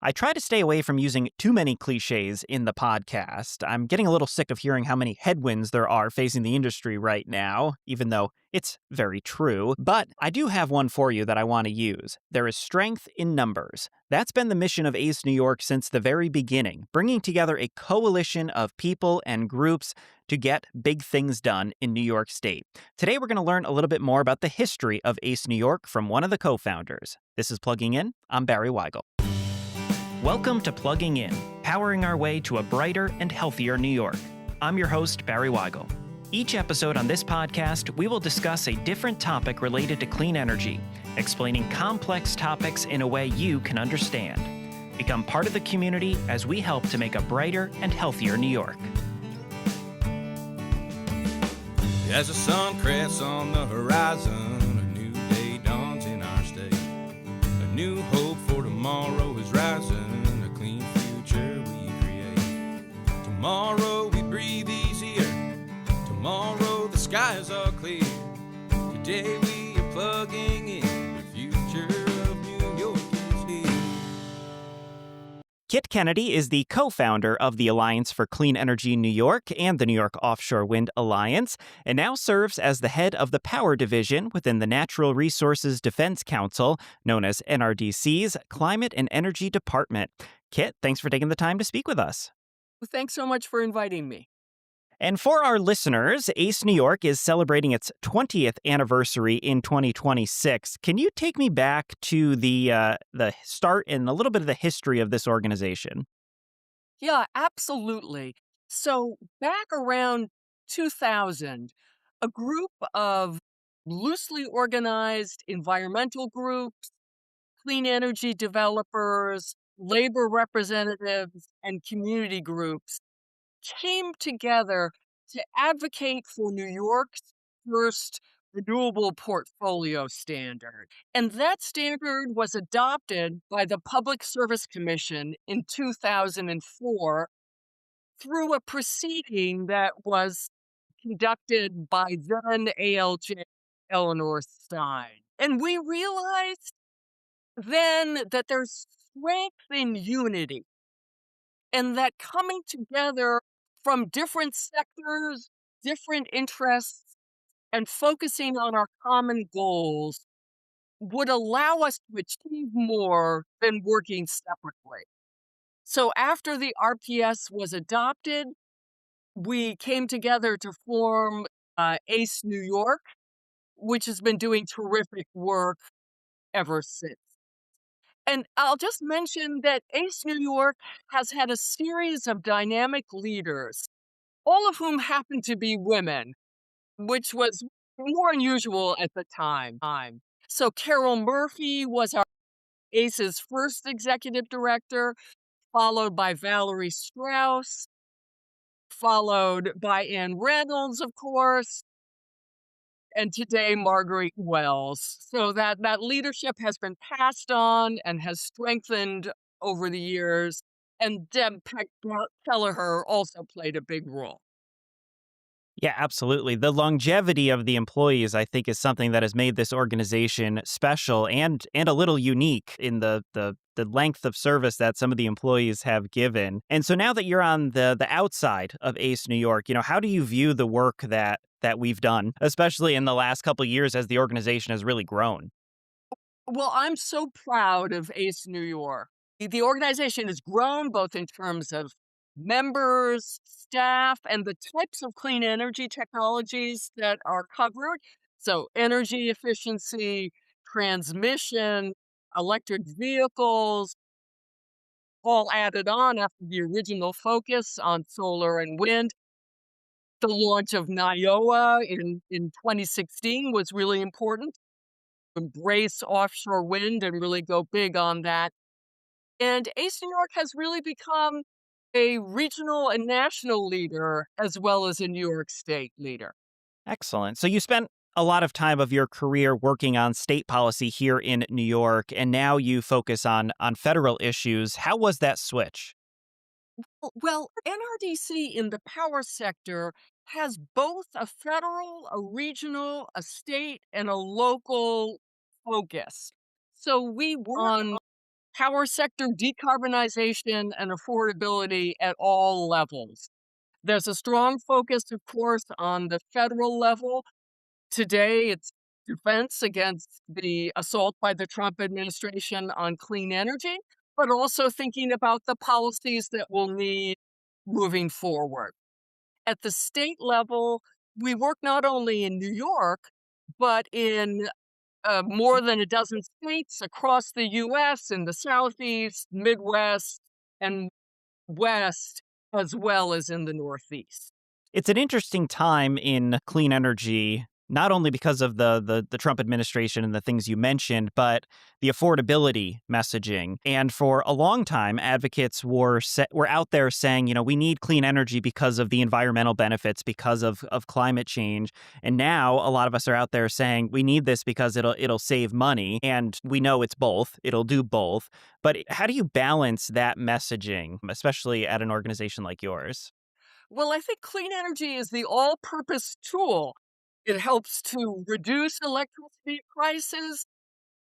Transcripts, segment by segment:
I try to stay away from using too many cliches in the podcast. I'm getting a little sick of hearing how many headwinds there are facing the industry right now, even though it's very true. But I do have one for you that I want to use. There is strength in numbers. That's been the mission of ACE New York since the very beginning, bringing together a coalition of people and groups to get big things done in New York State. Today, we're going to learn a little bit more about the history of ACE New York from one of the co-founders. This is Plugging In. I'm Barry Wygel. Welcome to Plugging In, powering our way to a brighter and healthier New York. I'm your host, Barry Wygel. Each episode on this podcast, we will discuss a different topic related to clean energy, explaining complex topics in a way you can understand. Become part of the community as we help to make a brighter and healthier New York. As the sun crests on the horizon, a new day dawns in our state. A new hope for tomorrow is rising, a clean future we create. Tomorrow we breathe easier, tomorrow the skies are clear. Today we are plugging in, the future of New York is here. Kit Kennedy is the co-founder of the Alliance for Clean Energy New York and the New York Offshore Wind Alliance, and now serves as the head of the Power Division within the Natural Resources Defense Council, known as NRDC's Climate and Energy Department. Kit, thanks for taking the time to speak with us. Thanks so much for inviting me. And for our listeners, ACE New York is celebrating its 20th anniversary in 2026. Can you take me back to the start and a little bit of the history of this organization? Yeah, absolutely. So back around 2000, a group of loosely organized environmental groups, clean energy developers, labor representatives, and community groups came together to advocate for New York's first renewable portfolio standard. And that standard was adopted by the Public Service Commission in 2004 through a proceeding that was conducted by then ALJ Eleanor Stein. And we realized then that there's strength in unity, and that coming together from different sectors, different interests, and focusing on our common goals would allow us to achieve more than working separately. So after the RPS was adopted, we came together to form ACE New York, which has been doing terrific work ever since. And I'll just mention that ACE New York has had a series of dynamic leaders, all of whom happen to be women, which was more unusual at the time. So Carol Murphy was our ACE's first executive director, followed by Valerie Strauss, followed by Ann Reynolds, of course, and today Marguerite Wells. So that leadership has been passed on and has strengthened over the years, and Deb Kelleher also played a big role. Yeah, absolutely. The longevity of the employees, I think, is something that has made this organization special and a little unique in the length of service that some of the employees have given. And so now that you're on the outside of ACE New York, how do you view the work that we've done, especially in the last couple of years as the organization has really grown? Well, I'm so proud of ACE New York. The organization has grown both in terms of members, staff, and the types of clean energy technologies that are covered. So energy efficiency, transmission, electric vehicles, all added on after the original focus on solar and wind. The launch of NIOA in 2016 was really important. Embrace offshore wind and really go big on that. And ACE New York has really become a regional and national leader as well as a New York State leader. Excellent. So you spent a lot of time of your career working on state policy here in New York, and now you focus on federal issues. How was that switch? Well, NRDC in the power sector has both a federal, a regional, a state, and a local focus. So we work on power sector decarbonization and affordability at all levels. There's a strong focus, of course, on the federal level. Today, it's defense against the assault by the Trump administration on clean energy, but also thinking about the policies that we'll need moving forward. At the state level, we work not only in New York, but in more than a dozen states across the US in the Southeast, Midwest, and West, as well as in the Northeast. It's an interesting time in clean energy, not only because of the Trump administration and the things you mentioned, but the affordability messaging. And for a long time, advocates were out there saying, we need clean energy because of the environmental benefits, because of climate change. And now a lot of us are out there saying we need this because it'll save money. And we know it's both. It'll do both. But how do you balance that messaging, especially at an organization like yours? Well, I think clean energy is the all-purpose tool. It helps to reduce electricity prices.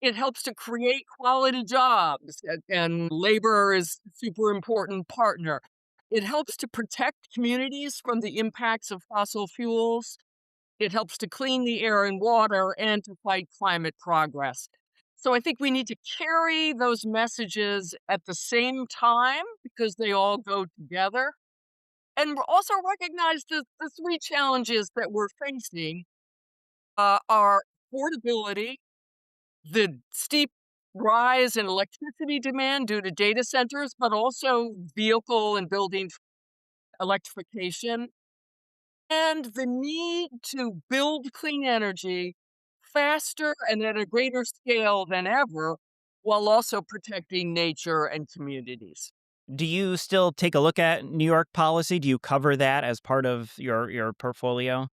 It helps to create quality jobs, and labor is a super important partner. It helps to protect communities from the impacts of fossil fuels. It helps to clean the air and water and to fight climate progress. So I think we need to carry those messages at the same time because they all go together. And also recognize the three challenges that we're facing are affordability, the steep rise in electricity demand due to data centers, but also vehicle and building electrification, and the need to build clean energy faster and at a greater scale than ever, while also protecting nature and communities. Do you still take a look at New York policy? Do you cover that as part of your portfolio?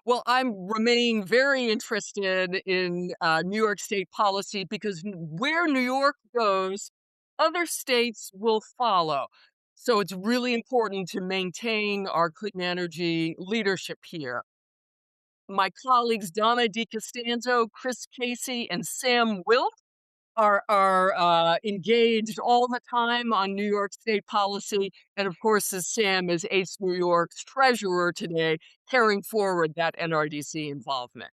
Well, I'm remaining very interested in New York State policy because where New York goes, other states will follow. So it's really important to maintain our clean energy leadership here. My colleagues Donna DiCostanzo, Chris Casey, and Sam Wilt are engaged all the time on New York State policy. And of course, as Sam is ACE New York's treasurer today, carrying forward that NRDC involvement.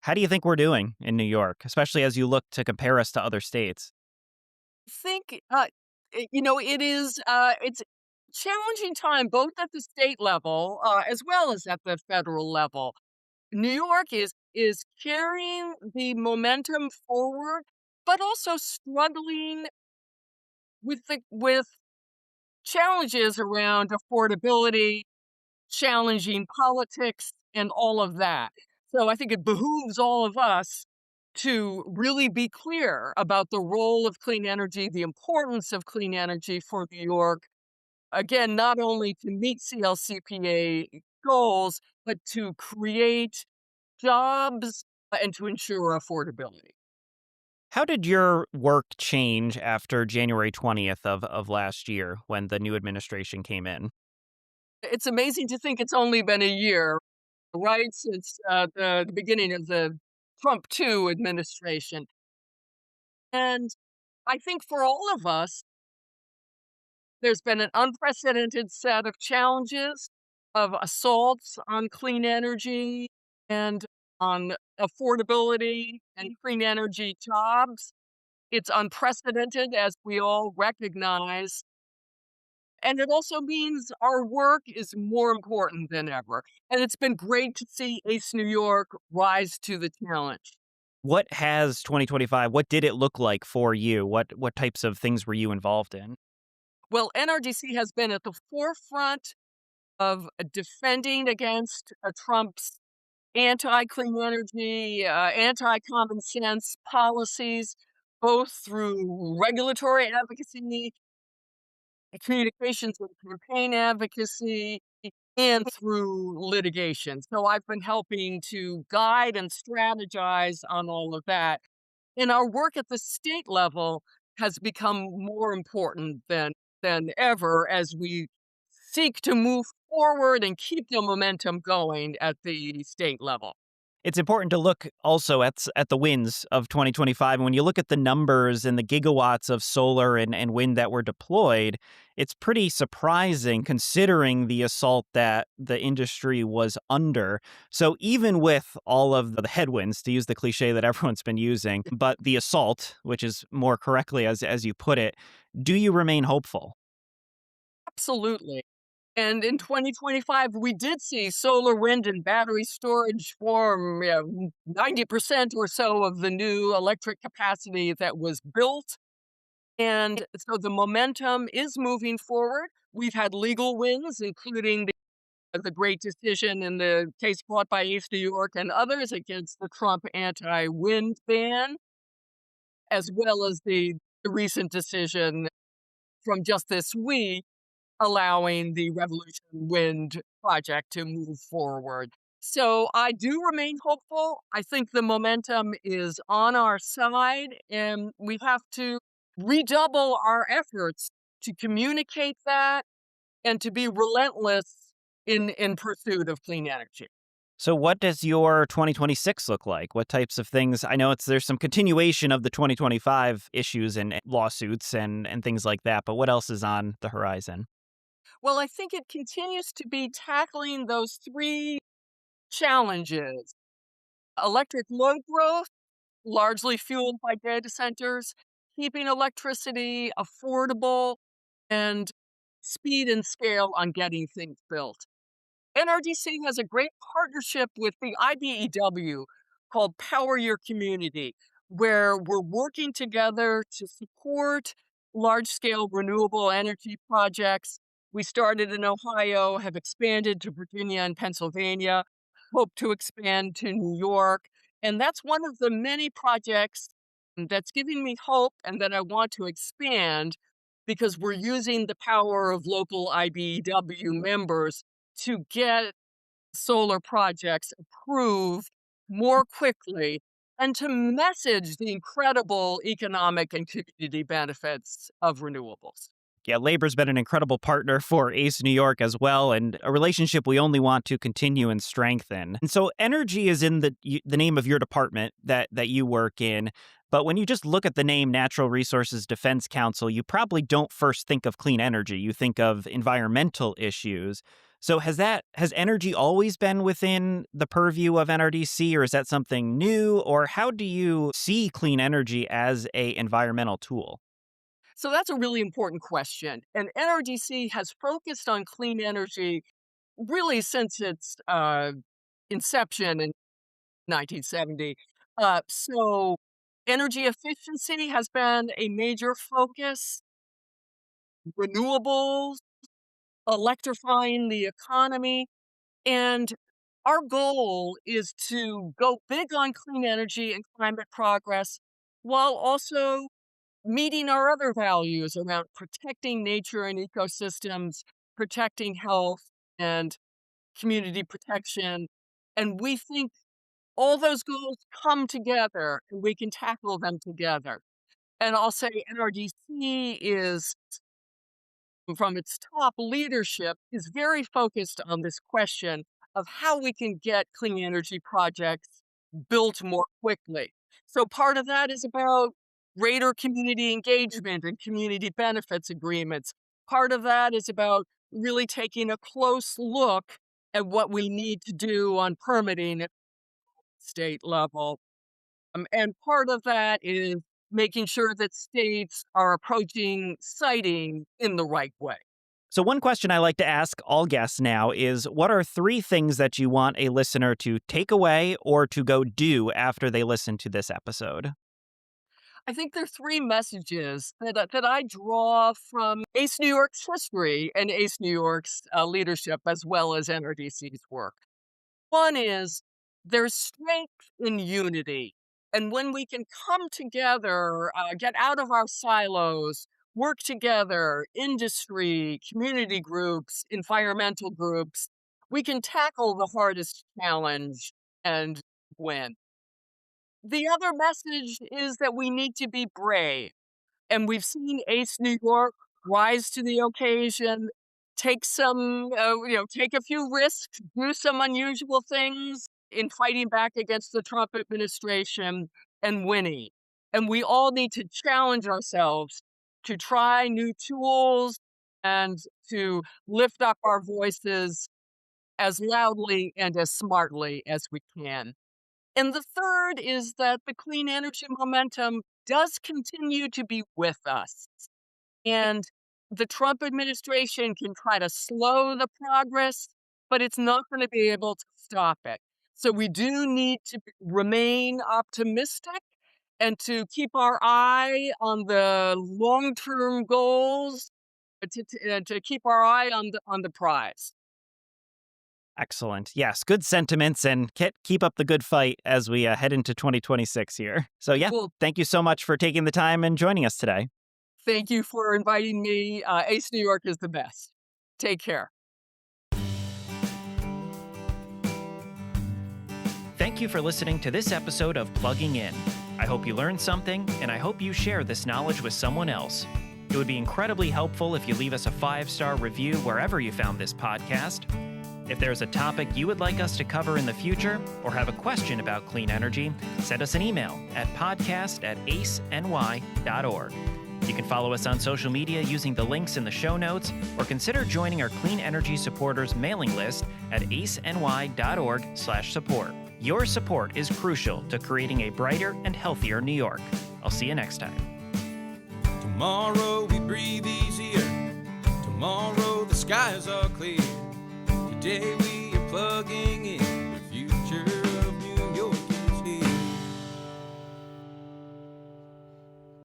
How do you think we're doing in New York, especially as you look to compare us to other states? I think, it is, it's a challenging time, both at the state level, as well as at the federal level. New York is carrying the momentum forward, but also struggling with challenges around affordability, challenging politics, and all of that. So I think it behooves all of us to really be clear about the role of clean energy, the importance of clean energy for New York. Again, not only to meet CLCPA goals, but to create jobs and to ensure affordability. How did your work change after January 20th of last year when the new administration came in? It's amazing to think it's only been a year, right, since the beginning of the Trump 2 administration. And I think for all of us, there's been an unprecedented set of challenges, of assaults on clean energy and on affordability and clean energy jobs. It's unprecedented, as we all recognize. And it also means our work is more important than ever. And it's been great to see ACE New York rise to the challenge. What has 2025, what did it look like for you? What types of things were you involved in? Well, NRDC has been at the forefront of defending against Trump's anti-clean energy, anti-common sense policies, both through regulatory advocacy, communications and campaign advocacy, and through litigation. So I've been helping to guide and strategize on all of that. And our work at the state level has become more important than ever as we seek to move forward and keep the momentum going at the state level. It's important to look also at the wins of 2025. And when you look at the numbers and the gigawatts of solar and wind that were deployed, it's pretty surprising considering the assault that the industry was under. So even with all of the headwinds, to use the cliche that everyone's been using, but the assault, which is more correctly as you put it, do you remain hopeful? Absolutely. And in 2025, we did see solar, wind, and battery storage form 90% or so of the new electric capacity that was built. And so the momentum is moving forward. We've had legal wins, including the great decision in the case brought by East New York and others against the Trump anti-wind ban, as well as the recent decision from just this week allowing the Revolution Wind project to move forward. So I do remain hopeful. I think the momentum is on our side, and we have to redouble our efforts to communicate that and to be relentless in pursuit of clean energy. So what does your 2026 look like? What types of things? I know there's some continuation of the 2025 issues and lawsuits and things like that, but what else is on the horizon? Well, I think it continues to be tackling those three challenges: electric load growth, largely fueled by data centers, keeping electricity affordable, and speed and scale on getting things built. NRDC has a great partnership with the IBEW called Power Your Community, where we're working together to support large scale renewable energy projects. We started in Ohio, have expanded to Virginia and Pennsylvania, hope to expand to New York. And that's one of the many projects that's giving me hope and that I want to expand because we're using the power of local IBEW members to get solar projects approved more quickly and to message the incredible economic and community benefits of renewables. Yeah, Labor's been an incredible partner for ACE New York as well, and a relationship we only want to continue and strengthen. And so energy is in the name of your department that you work in. But when you just look at the name Natural Resources Defense Council, you probably don't first think of clean energy. You think of environmental issues. So has energy always been within the purview of NRDC, or is that something new? Or how do you see clean energy as a environmental tool? So that's a really important question. And NRDC has focused on clean energy really since its inception in 1970. So energy efficiency has been a major focus, renewables, electrifying the economy. And our goal is to go big on clean energy and climate progress while also meeting our other values around protecting nature and ecosystems, protecting health and community protection. And we think all those goals come together and we can tackle them together. And I'll say NRDC is, from its top leadership, is very focused on this question of how we can get clean energy projects built more quickly. So part of that is about greater community engagement and community benefits agreements. Part of that is about really taking a close look at what we need to do on permitting at state level. And part of that is making sure that states are approaching siting in the right way. So, one question I like to ask all guests now is what are three things that you want a listener to take away or to go do after they listen to this episode? I think there are three messages that I draw from ACE New York's history and ACE New York's leadership, as well as NRDC's work. One is there's strength in unity. And when we can come together, get out of our silos, work together, industry, community groups, environmental groups, we can tackle the hardest challenge and win. The other message is that we need to be brave. And we've seen ACE New York rise to the occasion, take some, take a few risks, do some unusual things in fighting back against the Trump administration and winning. And we all need to challenge ourselves to try new tools and to lift up our voices as loudly and as smartly as we can. And the third is that the clean energy momentum does continue to be with us. And the Trump administration can try to slow the progress, but it's not going to be able to stop it. So we do need to remain optimistic and to keep our eye on the long-term goals, to keep our eye on the prize. Excellent. Yes, good sentiments, and keep up the good fight as we head into 2026 here. So yeah, Well, thank you so much for taking the time and joining us today. thank you for inviting me. Ace New York is the best. Take care. Thank you for listening to this episode of Plugging In. I hope you learned something, and I hope you share this knowledge with someone else. It would be incredibly helpful if you leave us a 5-star review wherever you found this podcast. If there's a topic you would like us to cover in the future, or have a question about clean energy, send us an email at podcast@aceny.org. You can follow us on social media using the links in the show notes, or consider joining our Clean Energy Supporters mailing list at aceny.org/support. Your support is crucial to creating a brighter and healthier New York. I'll see you next time. Tomorrow we breathe easier. Tomorrow the skies are clear. Today we are plugging in.